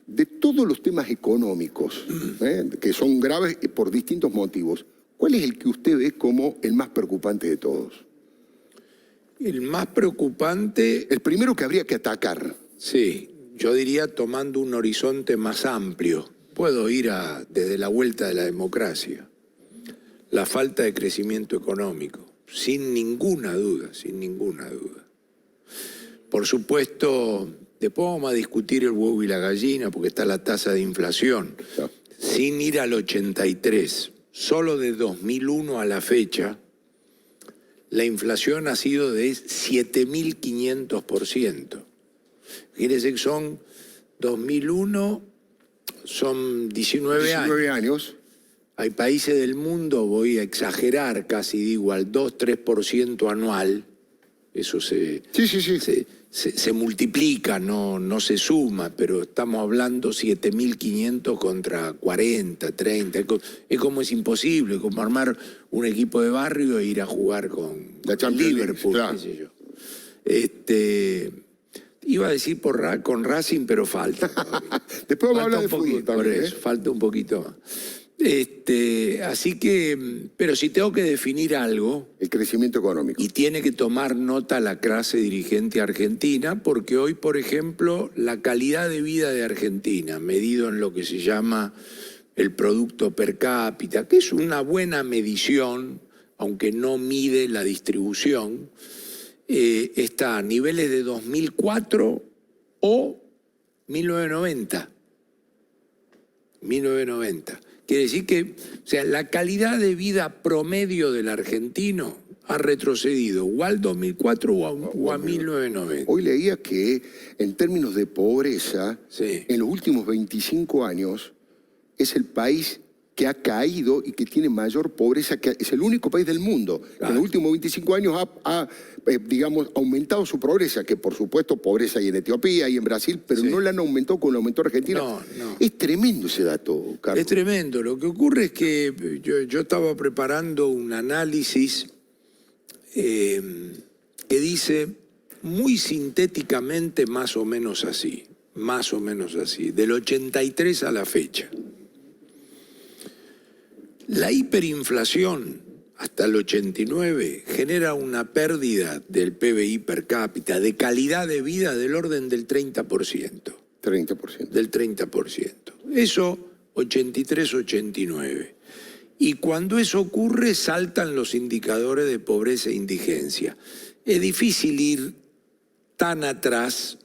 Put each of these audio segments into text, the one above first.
De todos los temas económicos, que son graves por distintos motivos, ¿cuál es el que usted ve como el más preocupante de todos? El más preocupante, El primero que habría que atacar. sí, yo diría tomando un horizonte más amplio. Puedo ir desde la vuelta de la democracia. La falta de crecimiento económico, sin ninguna duda, sin ninguna duda. Por supuesto, después vamos a discutir el huevo y la gallina porque está la tasa de inflación. Ya. Sin ir al 83, solo de 2001 a la fecha, la inflación ha sido de 7.500%. Fíjense que son 2001, son 19 años. 19 años. Hay países del mundo, voy a exagerar, casi digo, al 2-3% anual. Eso se multiplica, no se suma, pero estamos hablando 7.500 contra 40, 30. Es como es imposible, como armar un equipo de barrio e ir a jugar con La Champions League, Liverpool, claro. qué sé yo. Iba a decir con Racing, pero falta. Después vamos a hablar de Falta un fútbol poquito, por también. eso, falta un poquito más. Así que, pero si tengo que definir algo, El crecimiento económico. y tiene que tomar nota la clase dirigente argentina, porque hoy, por ejemplo, la calidad de vida de Argentina, medido en lo que se llama el producto per cápita, que es una buena medición, aunque no mide la distribución, está a niveles de 2004 o 1990. 1990. Quiere decir que, o sea, la calidad de vida promedio del argentino ha retrocedido o al 2004 o a 1990. Hoy leía que en términos de pobreza, Sí. en los últimos 25 años, es el país que ha caído y que tiene mayor pobreza, que es el único país del mundo. Claro. En los últimos 25 años ha aumentado su pobreza, que por supuesto pobreza hay en Etiopía y en Brasil, pero Sí. no la han aumentado con el aumento de Argentina. No. Es tremendo ese dato, Carlos. Es tremendo. Lo que ocurre es que yo estaba preparando un análisis que dice muy sintéticamente más o menos así, del 83 a la fecha. La hiperinflación hasta el 89 genera una pérdida del PBI per cápita, de calidad de vida del orden del 30%. 30%. Del 30%. Eso 83-89. Y cuando eso ocurre saltan los indicadores de pobreza e indigencia. Es difícil ir tan atrás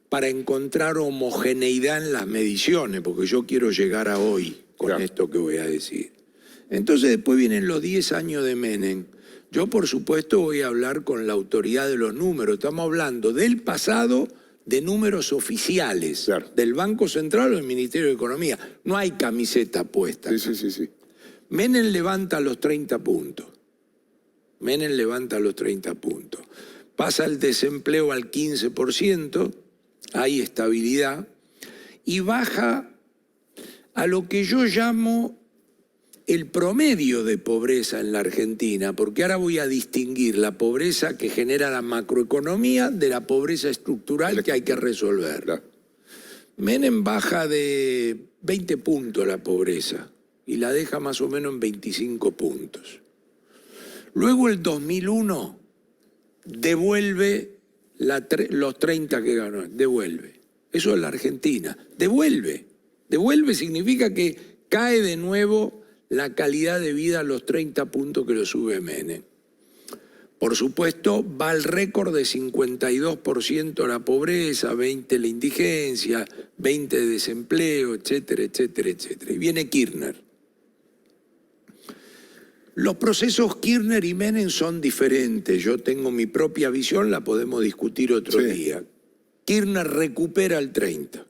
para encontrar homogeneidad en las mediciones, porque yo quiero llegar a hoy con Claro. esto que voy a decir. Entonces después vienen los 10 años de Menem. Yo por supuesto voy a hablar con la autoridad de los números. Estamos hablando del pasado, de números oficiales, Claro. del Banco Central o del Ministerio de Economía. No hay camiseta puesta. Sí. Menem levanta los 30 puntos. Menem levanta los 30 puntos. Pasa el desempleo al 15%, hay estabilidad, y baja a lo que yo llamo el promedio de pobreza en la Argentina, porque ahora voy a distinguir la pobreza que genera la macroeconomía de la pobreza estructural que hay que resolver. Claro. Menem baja de 20 puntos la pobreza y la deja más o menos en 25 puntos. Luego el 2001 devuelve los 30 que ganó, devuelve. Eso es la Argentina, devuelve. Devuelve significa que cae de nuevo la calidad de vida a los 30 puntos que lo sube Menem. Por supuesto, va al récord de 52% la pobreza, 20% la indigencia, 20% de desempleo, etcétera, etcétera, etcétera. Y viene Kirchner. Los procesos Kirchner y Menem son diferentes. Yo tengo mi propia visión, la podemos discutir otro día. Kirchner recupera el 30.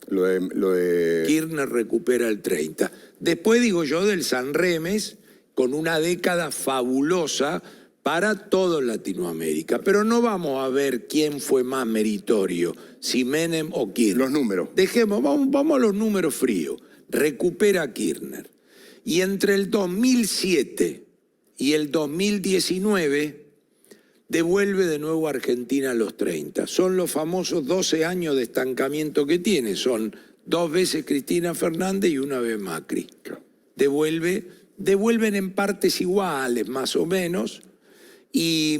Kirchner recupera el 30. Después digo yo del Sanremes, con una década fabulosa para todo Latinoamérica. Pero no vamos a ver quién fue más meritorio, si Menem o Kirchner. Los números. Dejemos, vamos a los números fríos. Recupera Kirchner. Y entre el 2007 y el 2019 devuelve de nuevo a Argentina a los 30. Son los famosos 12 años de estancamiento que tiene. Son 2 veces Cristina Fernández y 1 vez Macri. Claro. Devuelven en partes iguales, más o menos, y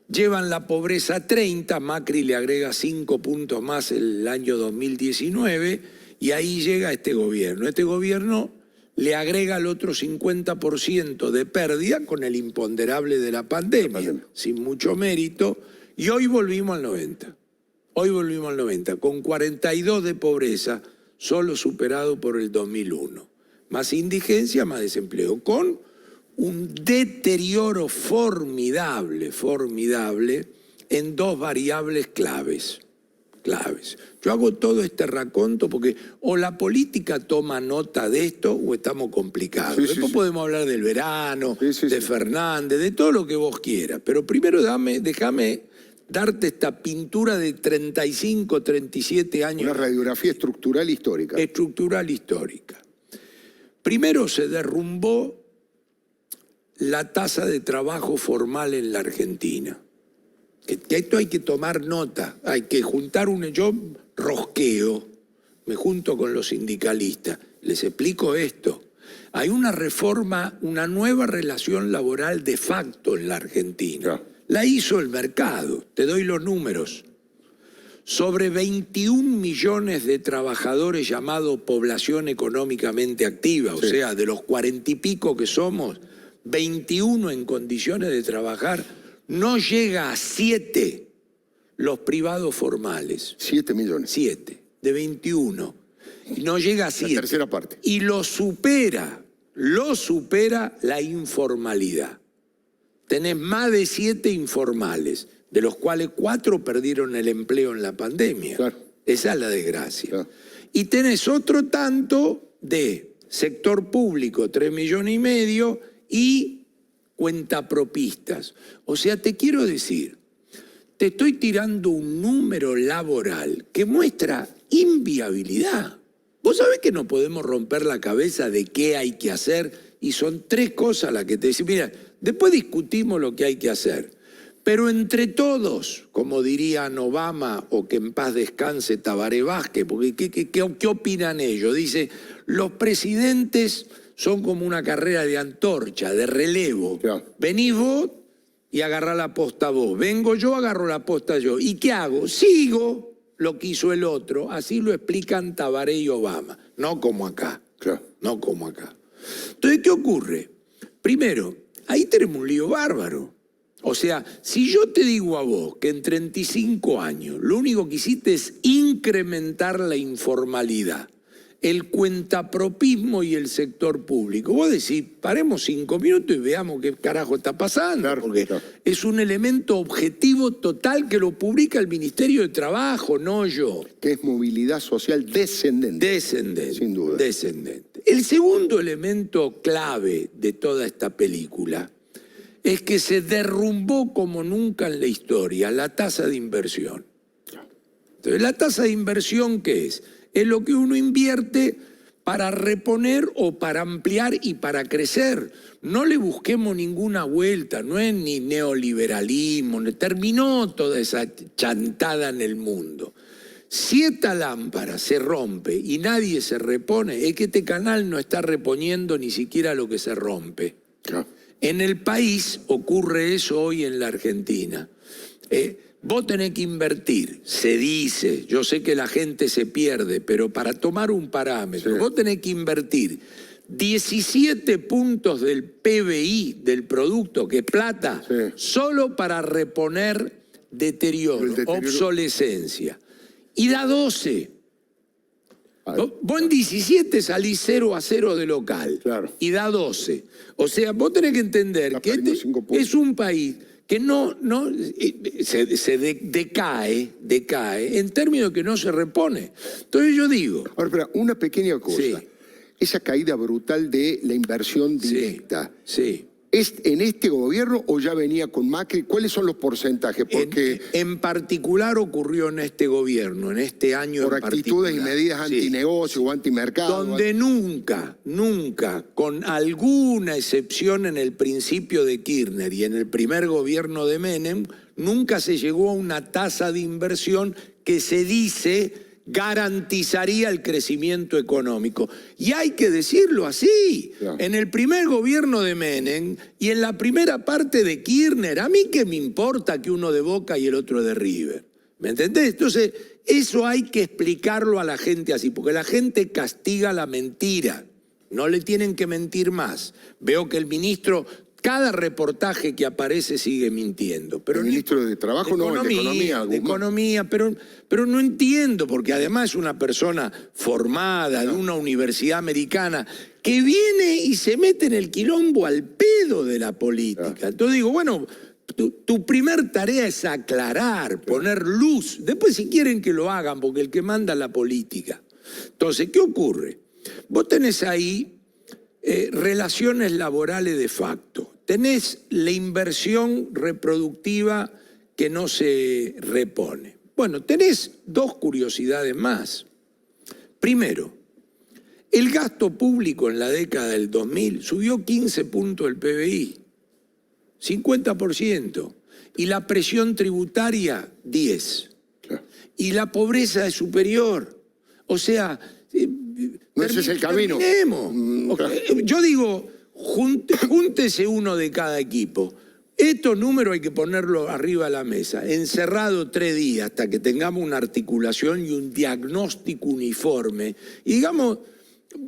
llevan la pobreza a 30, Macri le agrega 5 puntos más el año 2019, y ahí llega este gobierno. Este gobierno le agrega el otro 50% de pérdida con el imponderable de la pandemia, sin mucho mérito, y hoy volvimos al 90. Hoy volvimos al 90, con 42 de pobreza, solo superado por el 2001. Más indigencia, más desempleo, con un deterioro formidable en 2 variables claves. Yo hago todo este raconto porque o la política toma nota de esto o estamos complicados. Después podemos hablar del verano, de Fernández, de todo lo que vos quieras. Pero primero déjame darte esta pintura de 35, 37 años. Una radiografía estructural histórica. Estructural histórica. Primero se derrumbó la tasa de trabajo formal en la Argentina. Que esto hay que tomar nota, hay que juntar yo rosqueo, me junto con los sindicalistas, les explico esto. Hay una reforma, una nueva relación laboral de facto en la Argentina. Claro. La hizo el mercado, te doy los números. Sobre 21 millones de trabajadores llamados población económicamente activa, o sea, de los 40 y pico que somos, 21 en condiciones de trabajar, no llega a 7 los privados formales. 7 millones. 7, de 21. Y no llega a 7. La tercera parte. Y lo supera la informalidad. Tenés más de 7 informales, de los cuales 4 perdieron el empleo en la pandemia. Claro. Esa es la desgracia. Claro. Y tenés otro tanto de sector público, 3,5 millones, y cuentapropistas. O sea, te quiero decir, te estoy tirando un número laboral que muestra inviabilidad. Vos sabés que no podemos romper la cabeza de qué hay que hacer y son 3 cosas las que te decís. Mira, después discutimos lo que hay que hacer, pero entre todos, como dirían Obama o que en paz descanse Tabaré Vázquez, porque ¿qué opinan ellos? Dice, los presidentes son como una carrera de antorcha, de relevo. Claro. Venís vos y agarrá la posta vos. Vengo yo, agarro la posta yo. ¿Y qué hago? Sigo lo que hizo el otro. Así lo explican Tabaré y Obama. No como acá. Claro. No como acá. Entonces, ¿qué ocurre? Primero, ahí tenemos un lío bárbaro. O sea, si yo te digo a vos que en 35 años lo único que hiciste es incrementar la informalidad, el cuentapropismo y el sector público. Vos decís, paremos 5 minutos y veamos qué carajo está pasando, claro, porque es un elemento objetivo total que lo publica el Ministerio de Trabajo, no yo. Que es movilidad social descendente. Descendente. Sin duda. Descendente. El segundo elemento clave de toda esta película es que se derrumbó como nunca en la historia la tasa de inversión. Entonces, ¿la tasa de inversión qué es? Es lo que uno invierte para reponer o para ampliar y para crecer. No le busquemos ninguna vuelta, no es ni neoliberalismo, terminó toda esa chantada en el mundo. Si esta lámpara se rompe y nadie se repone, es que este canal no está reponiendo ni siquiera lo que se rompe. No. En el país ocurre eso hoy en la Argentina. Vos tenés que invertir, se dice, yo sé que la gente se pierde, pero para tomar un parámetro, vos tenés que invertir 17 puntos del PBI, del producto, que es plata, solo para reponer deterioro, obsolescencia. Y da 12. Vos en 17 salís 0-0 de local, y da 12. O sea, vos tenés que entender que este es un país que se decae en términos de que no se repone. Entonces yo digo... Ahora, espera, una pequeña cosa. Sí. Esa caída brutal de la inversión directa. Sí. ¿Es en este gobierno o ya venía con Macri? ¿Cuáles son los porcentajes? Porque en particular ocurrió en este gobierno, en este año por actitudes y medidas antinegocio o antimercado. Donde nunca, con alguna excepción en el principio de Kirchner y en el primer gobierno de Menem, nunca se llegó a una tasa de inversión que se dice garantizaría el crecimiento económico. Y hay que decirlo así. Claro. En el primer gobierno de Menem y en la primera parte de Kirchner, a mí qué me importa que uno de Boca y el otro de River. ¿Me entendés? Entonces, eso hay que explicarlo a la gente así, porque la gente castiga la mentira. No le tienen que mentir más. Veo que el ministro, cada reportaje que aparece sigue mintiendo. Pero el ministro de Trabajo, no, el de Economía. De Economía, pero no entiendo, porque además es una persona formada de una universidad americana que viene y se mete en el quilombo al pedo de la política. Entonces digo, bueno, tu primer tarea es aclarar, poner luz. Después si quieren que lo hagan, porque el que manda es la política. Entonces, ¿qué ocurre? Vos tenés ahí relaciones laborales de facto. Tenés la inversión reproductiva que no se repone. Bueno, tenés dos curiosidades más. Primero, el gasto público en la década del 2000 subió 15 puntos del PBI, 50%, y la presión tributaria 10%. Claro. Y la pobreza es superior. O sea, no, ese es el camino. Claro. Yo digo, júntese uno de cada equipo. Estos números hay que ponerlos arriba de la mesa, encerrado 3 días hasta que tengamos una articulación y un diagnóstico uniforme. Y digamos,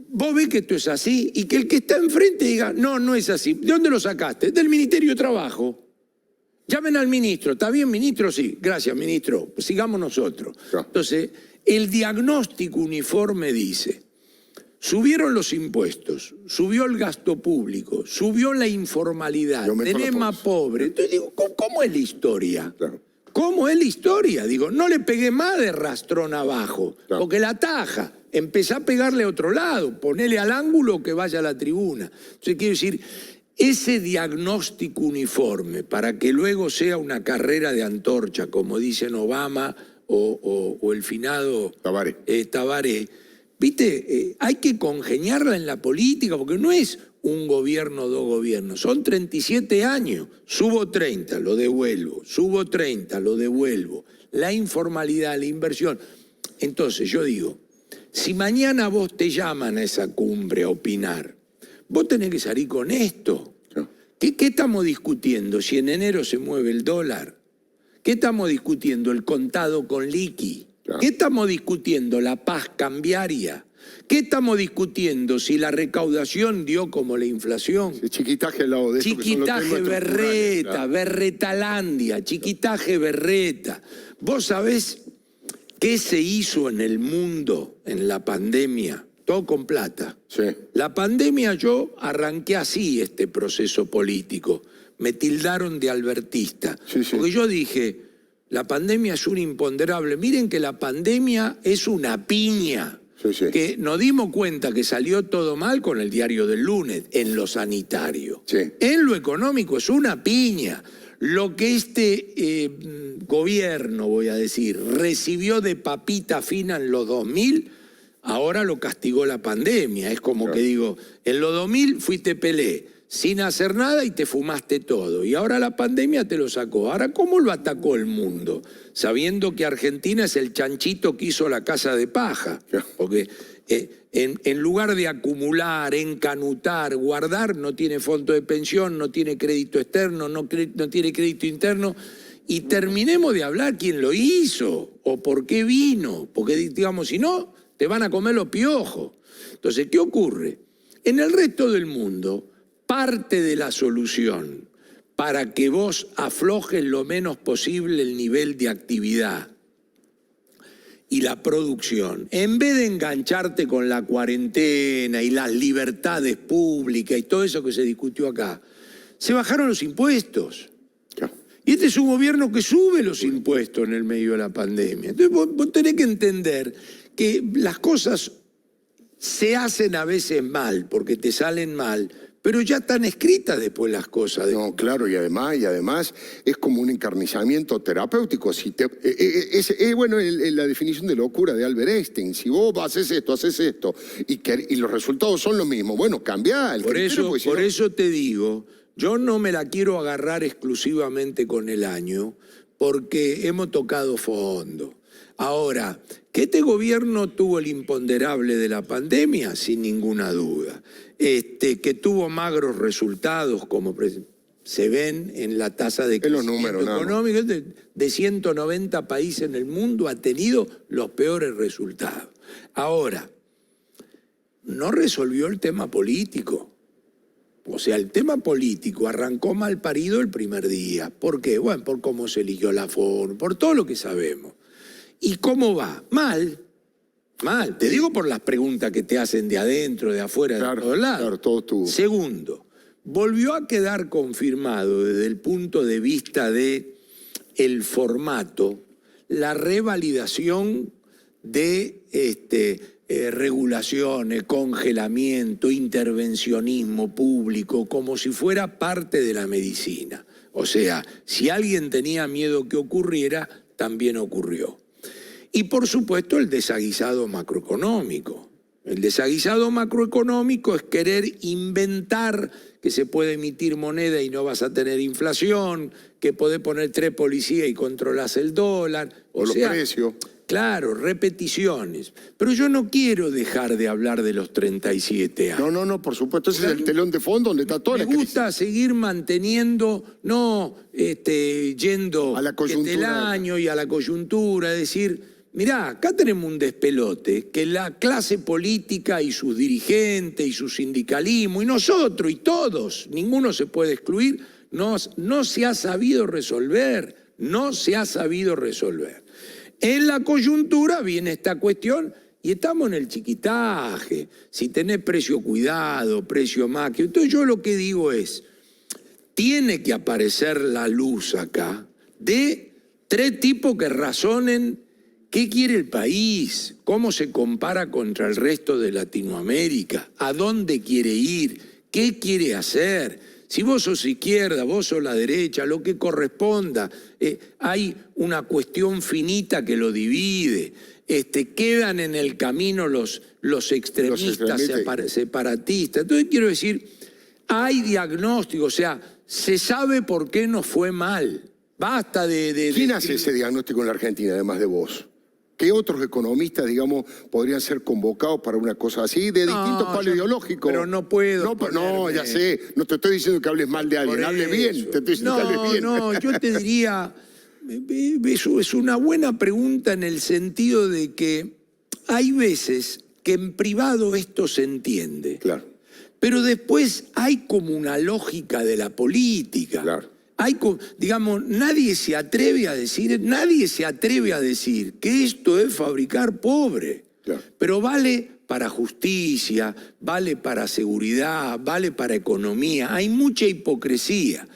vos ves que esto es así y que el que está enfrente diga, no, no es así. ¿De dónde lo sacaste? Del Ministerio de Trabajo. Llamen al ministro. ¿Está bien, ministro? Sí. Gracias, ministro. Pues sigamos nosotros. Claro. Entonces, el diagnóstico uniforme dice, subieron los impuestos, subió el gasto público, subió la informalidad, tenés más pobres. Entonces digo, ¿cómo es la historia? Claro. ¿Cómo es la historia? Digo, no le pegué más de rastrón abajo, claro, porque la ataja. Empezá a pegarle a otro lado, ponele al ángulo que vaya a la tribuna. Entonces quiero decir, ese diagnóstico uniforme para que luego sea una carrera de antorcha, como dicen Obama o el finado Tabaré, ¿viste? Hay que congeniarla en la política, porque no es un gobierno, 2 gobiernos, son 37 años. Subo 30, lo devuelvo, subo 30, lo devuelvo. La informalidad, la inversión. Entonces yo digo, si mañana vos te llaman a esa cumbre a opinar, vos tenés que salir con esto. ¿Qué estamos discutiendo? Si en enero se mueve el dólar. ¿Qué estamos discutiendo? El contado con liqui. ¿Qué estamos discutiendo? La paz cambiaria. ¿Qué estamos discutiendo? Si la recaudación dio como la inflación. El chiquitaje al lado de eso. Chiquitaje berreta, claro, berretalandia, chiquitaje berreta. ¿Vos sabés qué se hizo en el mundo en la pandemia? Todo con plata. Sí. La pandemia, yo arranqué así este proceso político. Me tildaron de albertista. Sí, sí. Porque yo dije, la pandemia es un imponderable. Miren que la pandemia es una piña. Sí, sí. Que nos dimos cuenta que salió todo mal con el diario del lunes, en lo sanitario. Sí. En lo económico es una piña. Lo que este gobierno, voy a decir, recibió de papita fina en los 2000, ahora lo castigó la pandemia. Es como claro, que digo, en los 2000 fuiste Pelé, sin hacer nada y te fumaste todo. Y ahora la pandemia te lo sacó. Ahora, ¿cómo lo atacó el mundo? Sabiendo que Argentina es el chanchito que hizo la casa de paja. Porque en lugar de acumular, encanutar, guardar, no tiene fondo de pensión, no tiene crédito externo, no tiene crédito interno. Y terminemos de hablar quién lo hizo o por qué vino. Porque, digamos, si no, te van a comer los piojos. Entonces, ¿qué ocurre? En el resto del mundo, parte de la solución para que vos aflojes lo menos posible el nivel de actividad y la producción, en vez de engancharte con la cuarentena y las libertades públicas y todo eso que se discutió acá, se bajaron los impuestos. Y este es un gobierno que sube los impuestos en el medio de la pandemia. Entonces vos tenés que entender que las cosas se hacen a veces mal, porque te salen mal, pero ya están escritas después las cosas. No, claro, y además es como un encarnizamiento terapéutico. Si bueno, la definición de locura de Albert Einstein. Si vos haces esto, y los resultados son los mismos, bueno, cambia el criterio. Por eso te digo, yo no me la quiero agarrar exclusivamente con el año, porque hemos tocado fondo. Ahora, Que este gobierno tuvo el imponderable de la pandemia, sin ninguna duda. Que tuvo magros resultados, como se ven en la tasa de crecimiento económico. De 190 países en el mundo ha tenido los peores resultados. Ahora, no resolvió el tema político. O sea, el tema político arrancó mal parido el primer día. ¿Por qué? Bueno, por cómo se eligió la forma, por todo lo que sabemos. ¿Y cómo va? Mal. Mal. Te digo por las preguntas que te hacen de adentro, de afuera, de todos lados. Claro, todo tuvo. Segundo, volvió a quedar confirmado desde el punto de vista de el formato, la revalidación de regulaciones, congelamiento, intervencionismo público, como si fuera parte de la medicina. O sea, si alguien tenía miedo que ocurriera, también ocurrió. Y por supuesto el desaguisado macroeconómico. El desaguisado macroeconómico es querer inventar que se puede emitir moneda y no vas a tener inflación, que podés poner 3 policías y controlás el dólar. O los precios. Claro, repeticiones. Pero yo no quiero dejar de hablar de los 37 años. No, por supuesto, ese es el telón de fondo donde está toda la crisis. Me gusta seguir manteniendo, no yendo a la coyuntura del año y a la coyuntura, decir, mirá, acá tenemos un despelote que la clase política y sus dirigentes y su sindicalismo y nosotros y todos, ninguno se puede excluir, no se ha sabido resolver, no se ha sabido resolver. En la coyuntura viene esta cuestión y estamos en el chiquitaje, si tenés precio cuidado, precio máximo. Entonces yo lo que digo es, tiene que aparecer la luz acá de 3 tipos que razonen qué quiere el país, cómo se compara contra el resto de Latinoamérica, a dónde quiere ir, qué quiere hacer. Si vos sos izquierda, vos sos la derecha, lo que corresponda, hay una cuestión finita que lo divide, quedan en el camino los extremistas separatistas. Entonces quiero decir, hay diagnóstico, o sea, se sabe por qué nos fue mal. Basta de ¿Quién hace ese diagnóstico en la Argentina, además de vos? ¿Qué otros economistas, digamos, podrían ser convocados para una cosa así, de distintos palos ideológicos? Pero no puedo. No, ya sé. No te estoy diciendo que hables mal de alguien, hable bien. Te estoy diciendo que hables bien. No, yo te diría, eso es una buena pregunta en el sentido de que hay veces que en privado esto se entiende. Claro. Pero después hay como una lógica de la política. Claro. Digamos, nadie se atreve a decir que esto es fabricar pobre. Claro. Pero vale para justicia, vale para seguridad, vale para economía. Hay mucha hipocresía.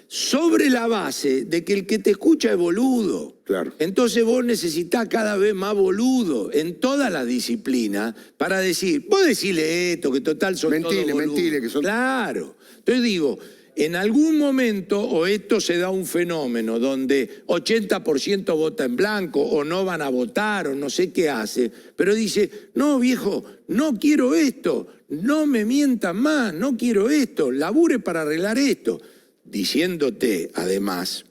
Sobre la base de que el que te escucha es boludo. Claro. Entonces vos necesitás cada vez más boludo en todas las disciplinas para decir, vos decile esto, que total son todos boludos. Mentile, que son... Claro. Entonces digo, en algún momento, o esto se da un fenómeno donde 80% vota en blanco, o no van a votar, o no sé qué hace, pero dice, no viejo, no quiero esto, no me mientan más, no quiero esto, labure para arreglar esto. Diciéndote, además,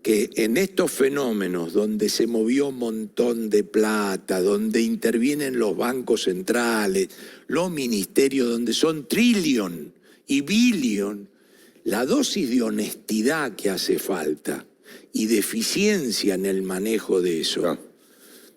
que en estos fenómenos donde se movió un montón de plata, donde intervienen los bancos centrales, los ministerios, donde son trillion y billion, la dosis de honestidad que hace falta y de eficiencia en el manejo de eso. No.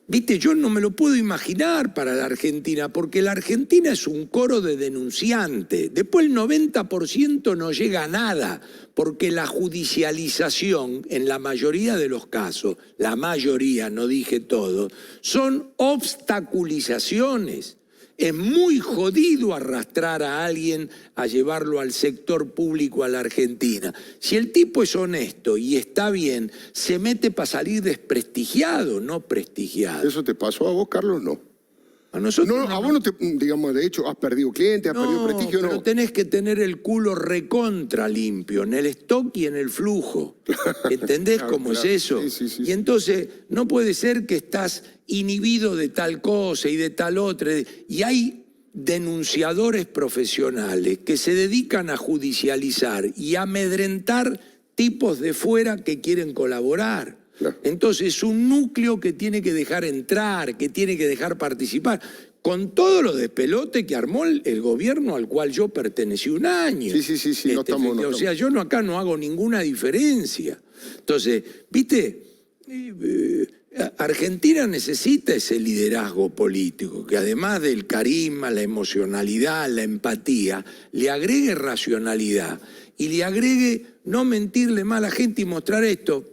Viste, yo no me lo puedo imaginar para la Argentina, porque la Argentina es un coro de denunciantes. Después el 90% no llega a nada, porque la judicialización, en la mayoría de los casos, la mayoría, no dije todo, son obstaculizaciones. Es muy jodido arrastrar a alguien a llevarlo al sector público a la Argentina. Si el tipo es honesto y está bien, se mete para salir desprestigiado, no prestigiado. ¿Eso te pasó a vos, Carlos? No. A nosotros no. A vos no te, digamos, de hecho, has perdido clientes, has perdido prestigio, pero tenés que tener el culo recontra limpio, en el stock y en el flujo. ¿Entendés cómo es eso? Sí. Y entonces no puede ser que estás inhibido de tal cosa y de tal otra. Y hay denunciadores profesionales que se dedican a judicializar y a amedrentar tipos de fuera que quieren colaborar. Claro. Entonces, un núcleo que tiene que dejar entrar, que tiene que dejar participar, con todo lo despelote que armó el gobierno al cual yo pertenecí un año. Sí, no estamos... O sea, yo acá no hago ninguna diferencia. Entonces, viste, Argentina necesita ese liderazgo político, que además del carisma, la emocionalidad, la empatía, le agregue racionalidad y le agregue no mentirle más a la gente y mostrar esto.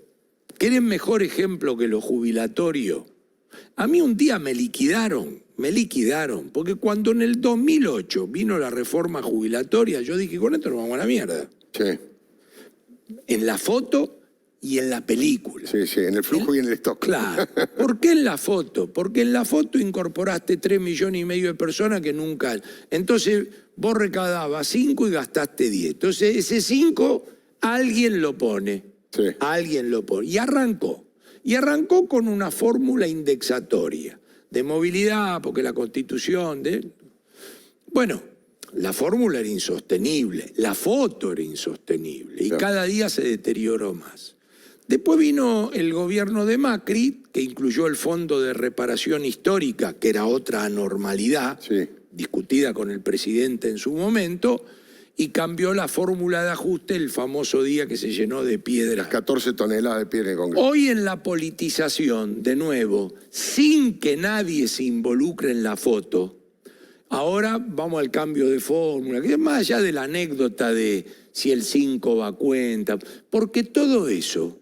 ¿Querés mejor ejemplo que lo jubilatorio? A mí un día me liquidaron, porque cuando en el 2008 vino la reforma jubilatoria, yo dije, con esto nos vamos a la mierda. Sí. En la foto y en la película. Sí, en el flujo y en el stock. Claro. ¿Por qué en la foto? Porque en la foto incorporaste 3,5 millones de personas que nunca... Entonces vos recaudabas 5 y gastaste 10. Entonces ese 5 alguien lo pone. Sí. Alguien lo pone. Y arrancó. Y arrancó con una fórmula indexatoria de movilidad, porque la Constitución... Bueno, la fórmula era insostenible, la foto era insostenible y cada día se deterioró más. Después vino el gobierno de Macri, que incluyó el Fondo de Reparación Histórica, que era otra anormalidad, discutida con el presidente en su momento, y cambió la fórmula de ajuste el famoso día que se llenó de piedra. 14 toneladas de piedra en el Congreso. Hoy en la politización, de nuevo, sin que nadie se involucre en la foto, ahora vamos al cambio de fórmula, que es más allá de la anécdota de si el 5 va a cuenta, porque todo eso,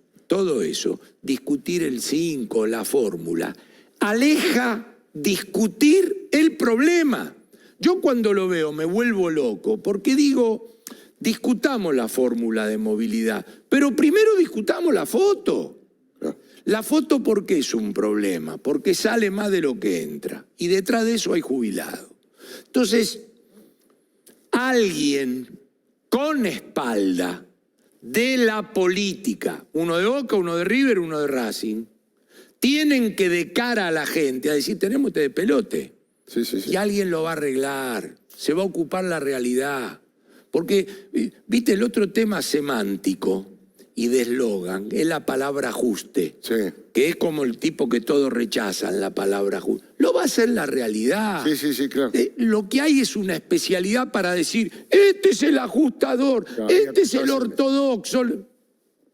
discutir el 5, la fórmula, aleja discutir el problema. Yo cuando lo veo me vuelvo loco, porque digo, discutamos la fórmula de movilidad, pero primero discutamos la foto. La foto, ¿por qué es un problema? Porque sale más de lo que entra, y detrás de eso hay jubilado. Entonces, alguien con espalda de la política, uno de Boca, uno de River, uno de Racing, tienen que de cara a la gente a decir, tenemos este pelote. Y alguien lo va a arreglar, se va a ocupar la realidad. Porque, viste, el otro tema semántico y de eslogan es la palabra ajuste, que es como el tipo que todos rechazan, la palabra ajuste. Lo va a hacer la realidad. Claro. Lo que hay es una especialidad para decir, este es el ajustador, claro, este es el ortodoxo,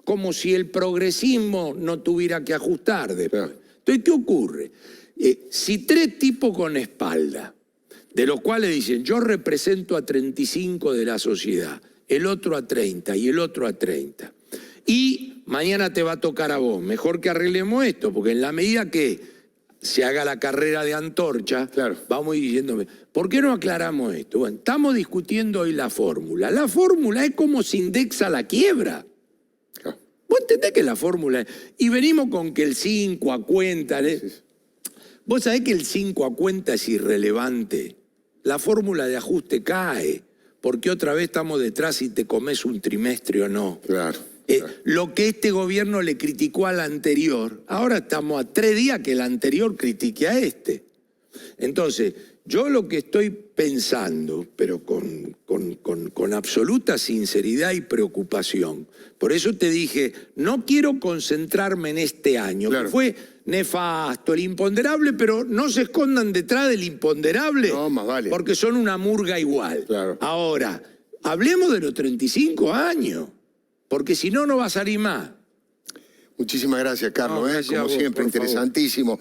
como si el progresismo no tuviera que ajustar después. Claro. Entonces, ¿qué ocurre? Si 3 tipos con espalda, de los cuales dicen, yo represento a 35 de la sociedad, el otro a 30 y el otro a 30, y mañana te va a tocar a vos, mejor que arreglemos esto, porque en la medida que se haga la carrera de antorcha, claro, vamos diciéndome, ¿por qué no aclaramos esto? Bueno, estamos discutiendo hoy la fórmula. La fórmula es cómo se indexa la quiebra. Claro. ¿Vos entendés que la fórmula es? Y venimos con que el 5 a cuenta... Vos sabés que el 5 a cuenta es irrelevante. La fórmula de ajuste cae, porque otra vez estamos detrás si te comes un trimestre o no. Claro. Lo que este gobierno le criticó al anterior, ahora estamos a 3 días que el anterior critique a este. Entonces, yo lo que estoy pensando, pero con absoluta sinceridad y preocupación, por eso te dije, no quiero concentrarme en este año, claro, que fue nefasto, el imponderable, pero no se escondan detrás del imponderable, no, más vale, porque son una murga igual. Claro. Ahora, hablemos de los 35 años, porque si no, no va a salir más. Muchísimas gracias, Carlos. No, gracias como a vos, siempre, interesantísimo.